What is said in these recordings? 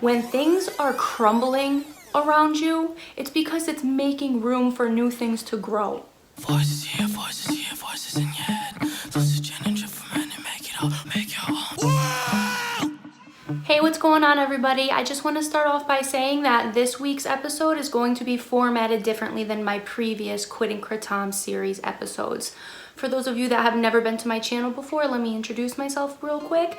When things are crumbling around you, it's because it's making room for new things to grow. Voices here, voices in your head. Sausage and energy for men to make it all, make your own. Hey, what's going on, everybody? I just want to start off by saying that this week's episode is going to be formatted differently than my previous Quitting Kratom series episodes. For those of you that have never been to my channel before, let me introduce myself real quick.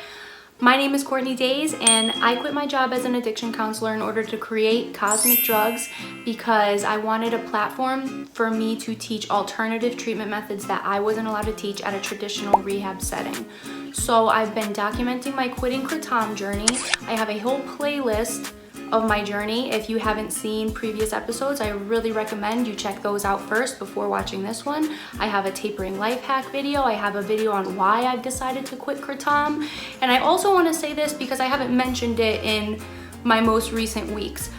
My name is Courtney Days, and I quit my job as an addiction counselor in order to create Cosmic Drugs because I wanted a platform for me to teach alternative treatment methods that I wasn't allowed to teach at a traditional rehab setting. So I've been documenting my Quitting Kratom journey. I have a whole playlist of my journey. If you haven't seen previous episodes, I really recommend you check those out first before watching this one. I have a tapering life hack video. I have a video on why I've decided to quit Kratom. And I also want to say this because I haven't mentioned it in my most recent weeks.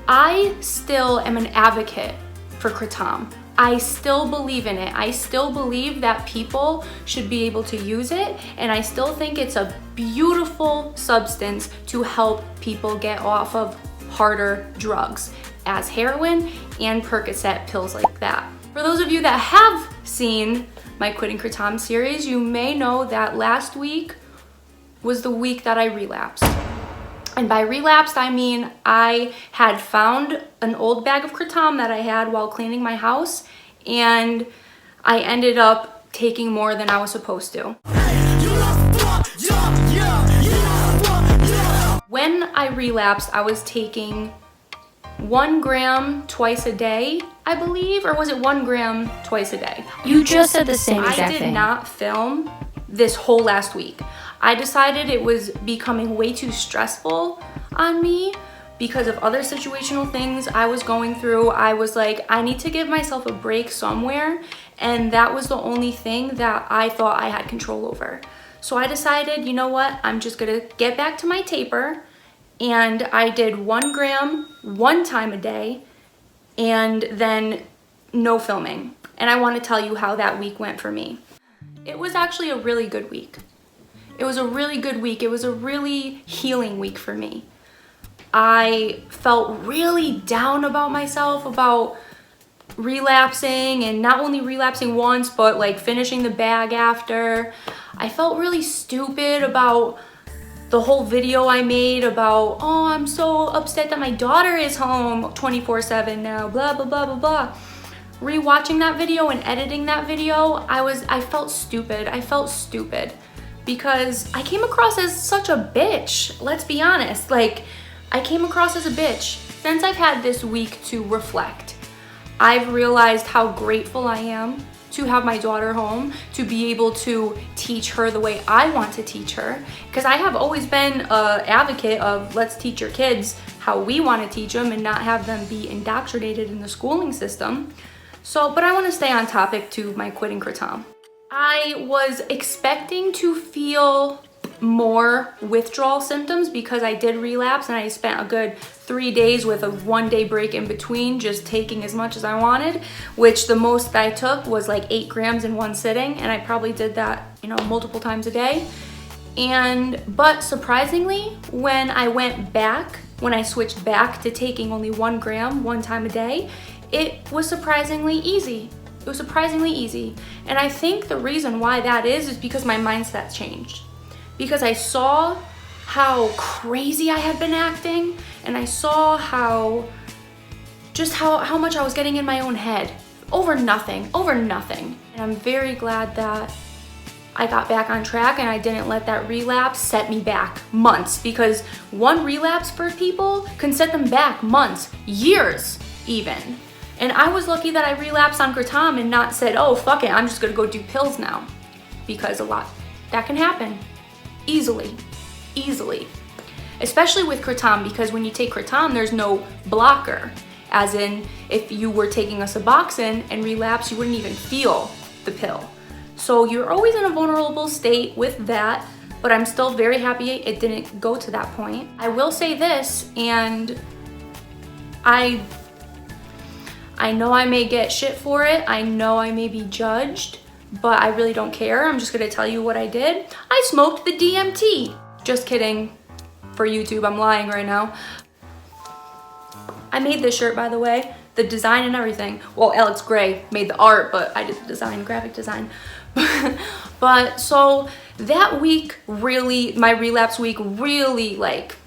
I still am an advocate for Kratom. I still believe in it. I still believe that people should be able to use it, and I still think it's a beautiful substance to help people get off of harder drugs as heroin and Percocet pills like that. For those of you that have seen my Quitting Kratom series, you may know that last week was the week that I relapsed. And by relapsed, I mean I had found an old bag of Kratom that I had while cleaning my house, and I ended up taking more than I was supposed to. When I relapsed, I was taking 1 gram twice a day, I believe, or was it 1 gram twice a day? You just said the same exact thing. I did not film this whole last week. I decided it was becoming way too stressful on me because of other situational things I was going through. I was like, I need to give myself a break somewhere, and that was the only thing that I thought I had control over. So I decided, you know what, I'm just gonna get back to my taper, and I did 1 gram 1 time a day, and then no filming. And I wanna tell you how that week went for me. It was actually a really good week. It was a really good week. It was a really healing week for me. I felt really down about myself, about relapsing, and not only relapsing once, but like finishing the bag after. I felt really stupid about the whole video I made about, oh, I'm so upset that my daughter is home 24/7 now, blah, blah, blah, blah, blah. Rewatching that video and editing that video, I felt stupid. I felt stupid because I came across as such a bitch. Let's be honest. Like, I came across as a bitch. Since I've had this week to reflect, I've realized how grateful I am to have my daughter home, to be able to teach her the way I want to teach her. Because I have always been an advocate of let's teach your kids how we want to teach them and not have them be indoctrinated in the schooling system. So, but I want to stay on topic to my Quitting Kratom. I was expecting to feel more withdrawal symptoms because I did relapse, and I spent a good 3 days with a 1 day break in between, just taking as much as I wanted, which the most I took was like 8 grams in one sitting, and I probably did that, multiple times a day. But surprisingly, when I switched back to taking only 1 gram 1 time a day, it was surprisingly easy. It was surprisingly easy. And I think the reason why that is because my mindset changed. Because I saw how crazy I had been acting, and I saw how much I was getting in my own head over nothing. And I'm very glad that I got back on track and I didn't let that relapse set me back months, because one relapse for people can set them back months, years even. And I was lucky that I relapsed on Kratom and not said, oh, fuck it, I'm just gonna go do pills now. Because that can happen. Easily. Especially with Kratom, because when you take Kratom, there's no blocker. As in, if you were taking a Suboxone and relapse, you wouldn't even feel the pill. So you're always in a vulnerable state with that, but I'm still very happy it didn't go to that point. I will say this, and I know I may get shit for it. I know I may be judged, but I really don't care. I'm just gonna tell you what I did. I smoked the DMT. Just kidding. for YouTube. I'm lying right now. I made this shirt, by the way, the design and everything. Well, Alex Gray made the art, but I did the design, graphic design. But so that week really, my relapse week really like,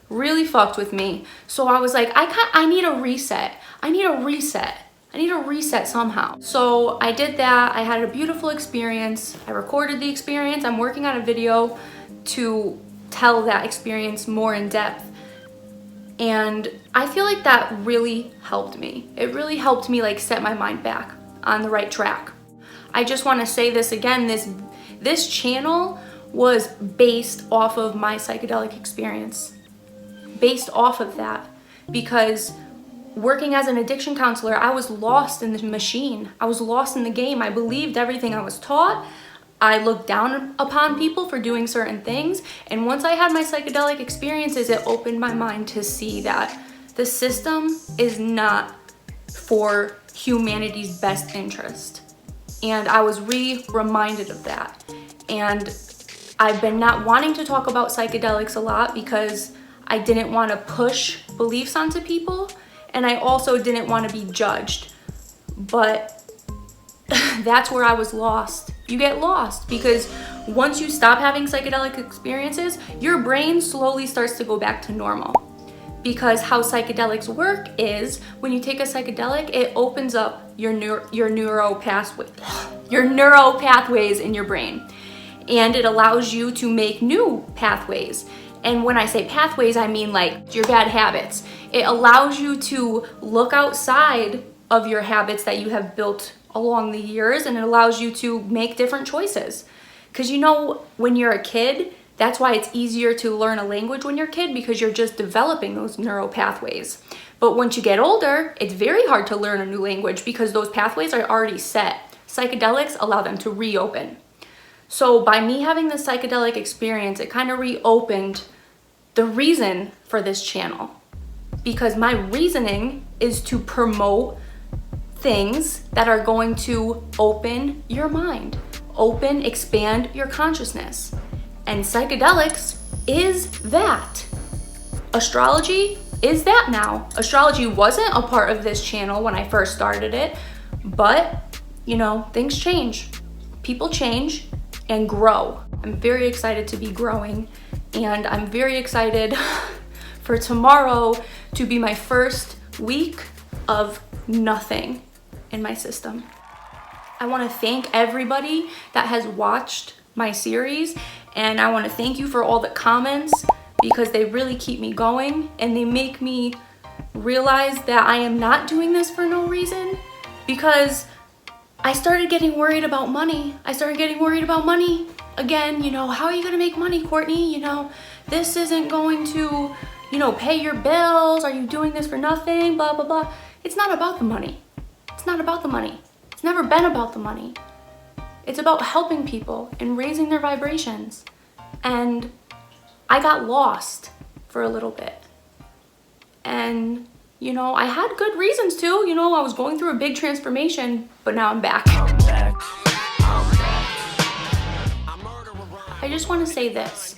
really fucked with me. So I was like, I need a reset. I need a reset somehow. So I did that. I had a beautiful experience. I recorded the experience. I'm working on a video to tell that experience more in depth. And I feel like that really helped me. It really helped me like set my mind back on the right track. I just want to say this again, this channel was based off of my psychedelic experience. Based off of that, because working as an addiction counselor, I was lost in the machine. I was lost in the game. I believed everything I was taught. I looked down upon people for doing certain things. And once I had my psychedelic experiences, it opened my mind to see that the system is not for humanity's best interest. And I was reminded of that. And I've been not wanting to talk about psychedelics a lot because I didn't want to push beliefs onto people. And I also didn't want to be judged. But that's where I was lost. You get lost because once you stop having psychedelic experiences, your brain slowly starts to go back to normal. Because how psychedelics work is when you take a psychedelic, it opens up your neural pathways in your brain. And it allows you to make new pathways. And when I say pathways, I mean like your bad habits. It allows you to look outside of your habits that you have built along the years, and it allows you to make different choices. Because you know, when you're a kid, that's why it's easier to learn a language when you're a kid, because you're just developing those neural pathways. But once you get older, it's very hard to learn a new language because those pathways are already set. Psychedelics allow them to reopen. So by me having this psychedelic experience, it kind of reopened the reason for this channel. Because my reasoning is to promote things that are going to open your mind, expand your consciousness. And psychedelics is that. Astrology is that now. Astrology wasn't a part of this channel when I first started it, but you know, things change. People change and grow. I'm very excited to be growing, and I'm very excited for tomorrow to be my first week of nothing in my system. I want to thank everybody that has watched my series, and I want to thank you for all the comments because they really keep me going and they make me realize that I am not doing this for no reason, because I started getting worried about money. Again, you know, how are you going to make money, Courtney? You know, this isn't going to, you know, pay your bills. Are you doing this for nothing? Blah, blah, blah. It's not about the money. It's not about the money. It's never been about the money. It's about helping people and raising their vibrations. And I got lost for a little bit. And, you know, I had good reasons to. You know, I was going through a big transformation, but now I'm back. I just want to say this.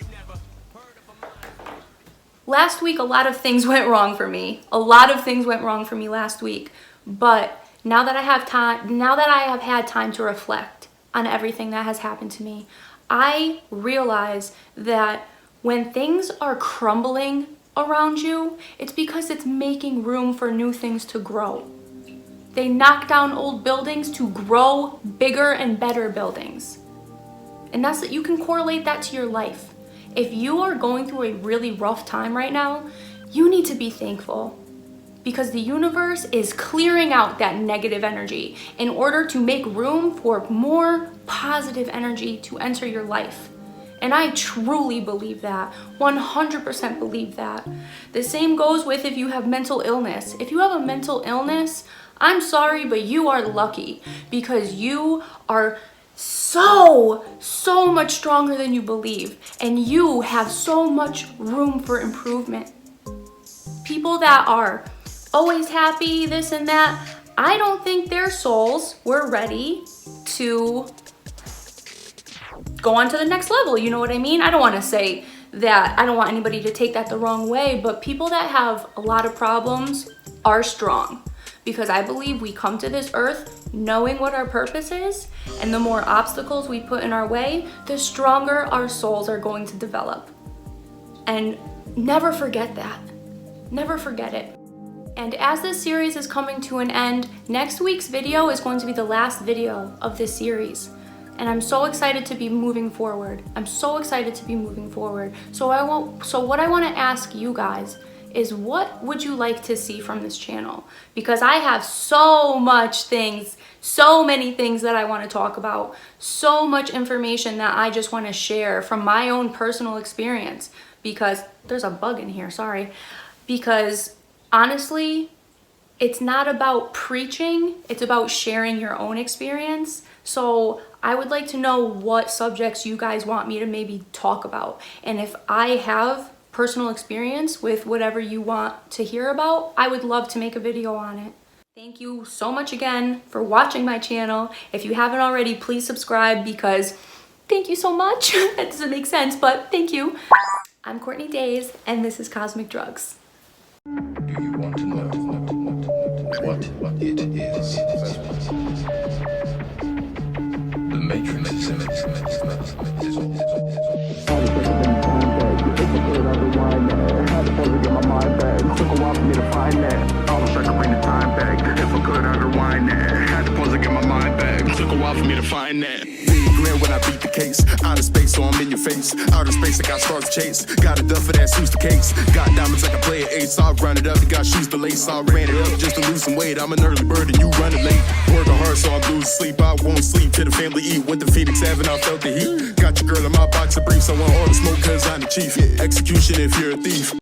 Last week, a lot of things went wrong for me. Last week. But now that I have had time to reflect on everything that has happened to me, I realize that when things are crumbling around you, it's because it's making room for new things to grow. They knock down old buildings to grow bigger and better buildings. And that's that. You can correlate that to your life. If you are going through a really rough time right now, you need to be thankful, because the universe is clearing out that negative energy in order to make room for more positive energy to enter your life. And I truly believe that, 100% believe that. The same goes with if you have mental illness. If you have a mental illness, I'm sorry, but you are lucky, because you are so much stronger than you believe, and you have so much room for improvement. People that are always happy, this and that, I don't think their souls were ready to go on to the next level. You know what I mean? I don't want to say that I don't want anybody to take that the wrong way, but people that have a lot of problems are strong, because I believe we come to this earth knowing what our purpose is, and the more obstacles we put in our way, the stronger our souls are going to develop. And never forget that. Never forget it. And as this series is coming to an end, next week's video is going to be the last video of this series. And I'm so excited to be moving forward. I'm so excited to be moving forward. So what I want to ask you guys is, what would you like to see from this channel? Because I have so many things that I want to talk about, so much information that I just want to share from my own personal experience, because there's a bug in here, sorry. Because honestly, it's not about preaching, it's about sharing your own experience. So I would like to know what subjects you guys want me to maybe talk about. And if I have personal experience with whatever you want to hear about, I would love to make a video on it. Thank you so much again for watching my channel. If you haven't already, please subscribe, because thank you so much. That doesn't make sense, but thank you. I'm Courtney Days, and this is Cosmic Drugs. Do you want to know what it is? The Matrix is for me to find that. Big grin when I beat the case. Outer space, so I'm in your face. Outer space, I got stars to chase. Got a duff for that suits the case. Got diamonds like I play an ace. I'll run it up. You got shoes to lace. I ran it up just to lose some weight. I'm an early bird and you running late. Working hard, so I'm losing sleep. I won't sleep till the family eat. Went to Phoenix Avenue, I felt the heat. Got your girl in my box of briefs. I want all the smoke, cause I'm the chief. Execution if you're a thief.